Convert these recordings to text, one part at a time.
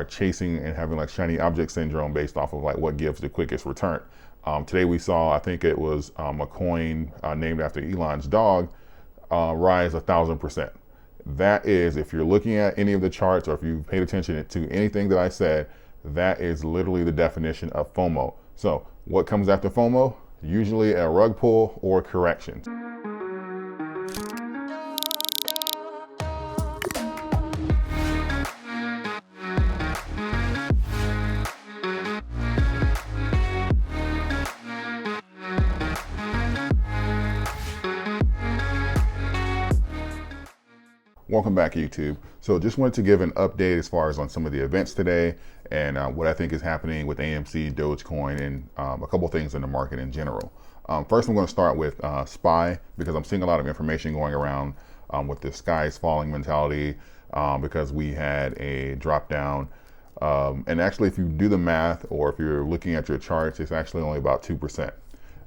are chasing and having like shiny object syndrome based off of like what gives the quickest return. Today we saw, I think it was a coin named after Elon's dog, rise 1,000%. That is, if you're looking at any of the charts or if you paid attention to anything that I said, that is literally the definition of FOMO. So what comes after FOMO? Usually a rug pull or correction. Welcome back, YouTube. So just wanted to give an update as far as on some of the events today and what I think is happening with AMC, Dogecoin, and a couple things in the market in general. First, I'm going to start with SPY because I'm seeing a lot of information going around with the sky is falling mentality because we had a drop down. And actually, if you do the math or if you're looking at your charts, it's actually only about 2%.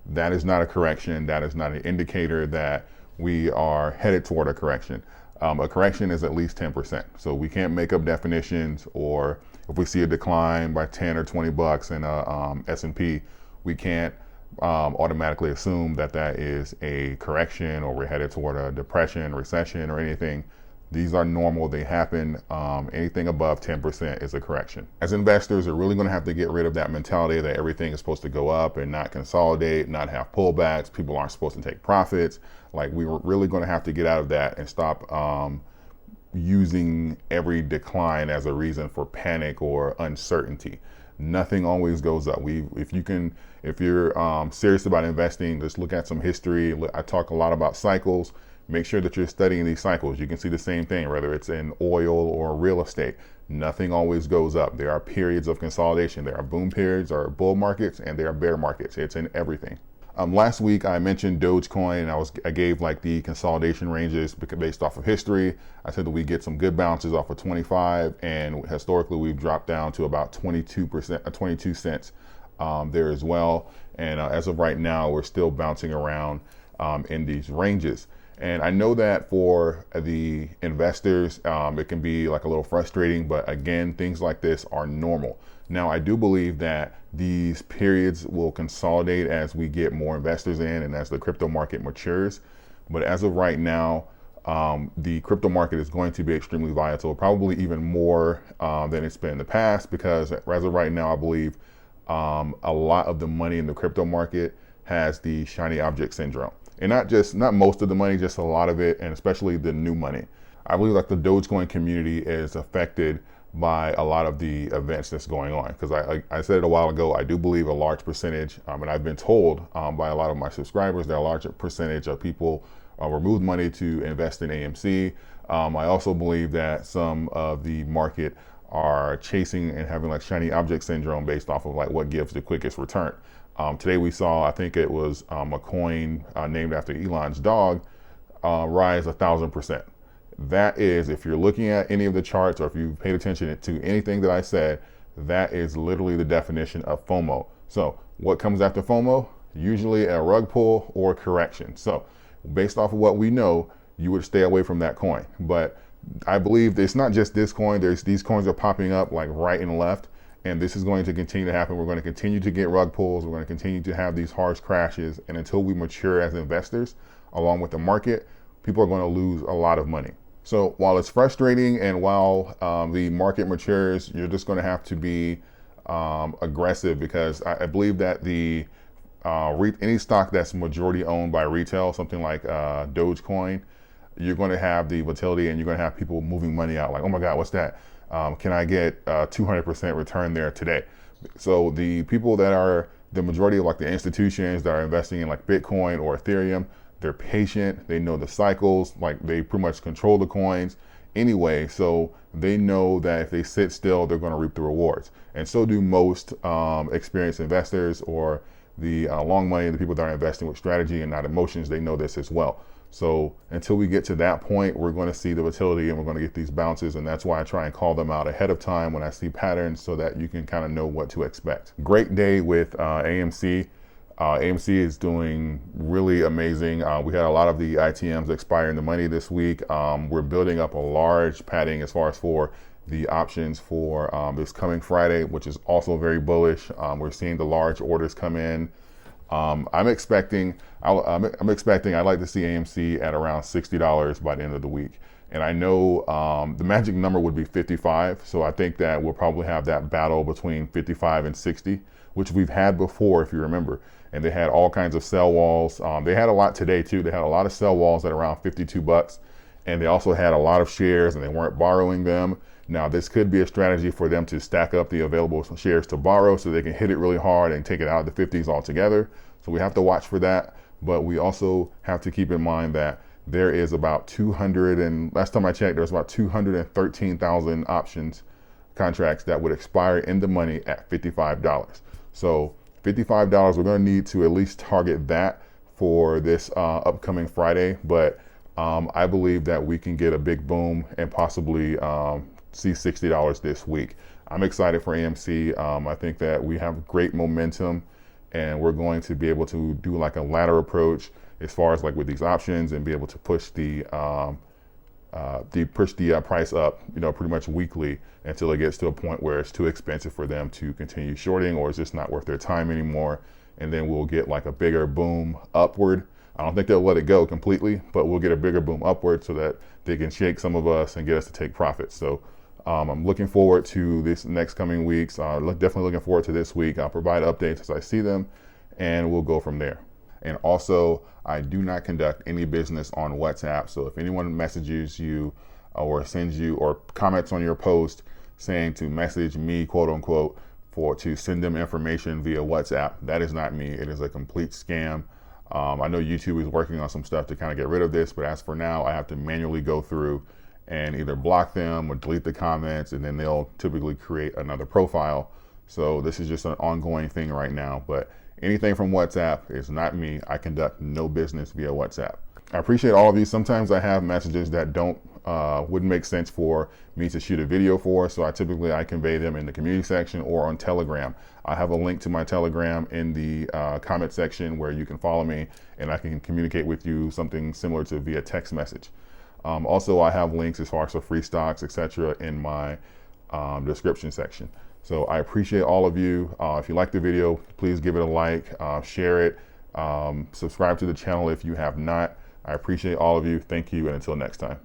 That is not a correction. That is not an indicator that we are headed toward a correction. A correction is at least 10%. So we can't make up definitions, or if we see a decline by 10 or 20 bucks in a S&P, we can't automatically assume that that is a correction or we're headed toward a depression, recession, or anything. These are normal, they happen. Anything above 10% is a correction. As investors, we're really gonna have to get rid of that mentality that everything is supposed to go up and not consolidate, not have pullbacks, people aren't supposed to take profits. Like, we were really gonna have to get out of that and stop using every decline as a reason for panic or uncertainty. Nothing always goes up. If you're serious about investing, just look at some history. I talk a lot about cycles. Make sure that you're studying these cycles. You can see the same thing, whether it's in oil or real estate. Nothing always goes up. There are periods of consolidation. There are boom periods or bull markets, and there are bear markets. It's in everything. Last week I mentioned Dogecoin, and I gave like the consolidation ranges based off of history. I said that we get some good bounces off of 25, and historically we've dropped down to about 22 cents there as well. And as of right now, we're still bouncing around in these ranges. And I know that for the investors, it can be like a little frustrating, but again, things like this are normal. Now, I do believe that these periods will consolidate as we get more investors in and as the crypto market matures. But as of right now, the crypto market is going to be extremely volatile, probably even more than it's been in the past, because as of right now, I believe a lot of the money in the crypto market has the shiny object syndrome. And not most of the money, just a lot of it, and especially the new money. I believe like the Dogecoin community is affected by a lot of the events that's going on. Because I said it a while ago, I do believe a large percentage, and I've been told by a lot of my subscribers that a large percentage of people remove money to invest in AMC. I also believe that some of the market are chasing and having like shiny object syndrome based off of like what gives the quickest return. Today we saw, I think it was a coin named after Elon's dog, rise 1,000%. That is, if you're looking at any of the charts or if you paid attention to anything that I said, that is literally the definition of FOMO. So what comes after FOMO? Usually a rug pull or correction. So based off of what we know, you would stay away from that coin. But I believe it's not just this coin. These coins are popping up like right and left. And this is going to continue to happen. We're going to continue to get rug pulls. We're going to continue to have these harsh crashes. And until we mature as investors, along with the market, people are going to lose a lot of money. So while it's frustrating and while the market matures, you're just going to have to be aggressive, because I believe that any stock that's majority owned by retail, something like Dogecoin, you're going to have the volatility and you're going to have people moving money out like, oh my God, what's that? Can I get 200% return there today? So the people that are the majority of like the institutions that are investing in like Bitcoin or Ethereum, they're patient, they know the cycles, like they pretty much control the coins anyway. So they know that if they sit still, they're going to reap the rewards. And so do most experienced investors or the long money, the people that are investing with strategy and not emotions, they know this as well. So until we get to that point, we're going to see the volatility and we're going to get these bounces. And that's why I try and call them out ahead of time when I see patterns so that you can kind of know what to expect. Great day with AMC. AMC is doing really amazing. We had a lot of the ITMs expire in the money this week. We're building up a large padding as far as for the options for this coming Friday, which is also very bullish. We're seeing the large orders come in. I'm expecting I'd like to see AMC at around $60 by the end of the week. And I know the magic number would be 55. So I think that we'll probably have that battle between 55 and 60, which we've had before, if you remember. And they had all kinds of sell walls. They had a lot today too. They had a lot of sell walls at around 52 bucks. And they also had a lot of shares and they weren't borrowing them. Now, this could be a strategy for them to stack up the available shares to borrow so they can hit it really hard and take it out of the 50s altogether. So we have to watch for that. But we also have to keep in mind that there is about 200, and last time I checked, there's about 213,000 options contracts that would expire in the money at $55. So $55, we're going to need to at least target that for this upcoming Friday. But I believe that we can get a big boom and possibly see $60 this week. I'm excited for AMC. I think that we have great momentum, and we're going to be able to do like a ladder approach as far as like with these options and be able to push the price up, pretty much weekly until it gets to a point where it's too expensive for them to continue shorting, or it's just not worth their time anymore. And then we'll get like a bigger boom upward. I don't think they'll let it go completely, but we'll get a bigger boom upward so that they can shake some of us and get us to take profits. So I'm looking forward to this next coming weeks. Definitely looking forward to this week. I'll provide updates as I see them, and we'll go from there. And also, I do not conduct any business on WhatsApp. So if anyone messages you or sends you or comments on your post saying to message me, quote unquote, to send them information via WhatsApp, that is not me. It is a complete scam. I know YouTube is working on some stuff to kind of get rid of this, but as for now, I have to manually go through and either block them or delete the comments, and then they'll typically create another profile. So this is just an ongoing thing right now, but anything from WhatsApp is not me. I conduct no business via WhatsApp. I appreciate all of you. Sometimes I have messages that wouldn't make sense for me to shoot a video for, so I convey them in the community section or on Telegram. I have a link to my Telegram in the comment section where you can follow me, and I can communicate with you something similar to via text message. Also, I have links as far as the free stocks, etc., in my description section. So I appreciate all of you. If you like the video, please give it a like, share it, subscribe to the channel if you have not. I appreciate all of you. Thank you, and until next time.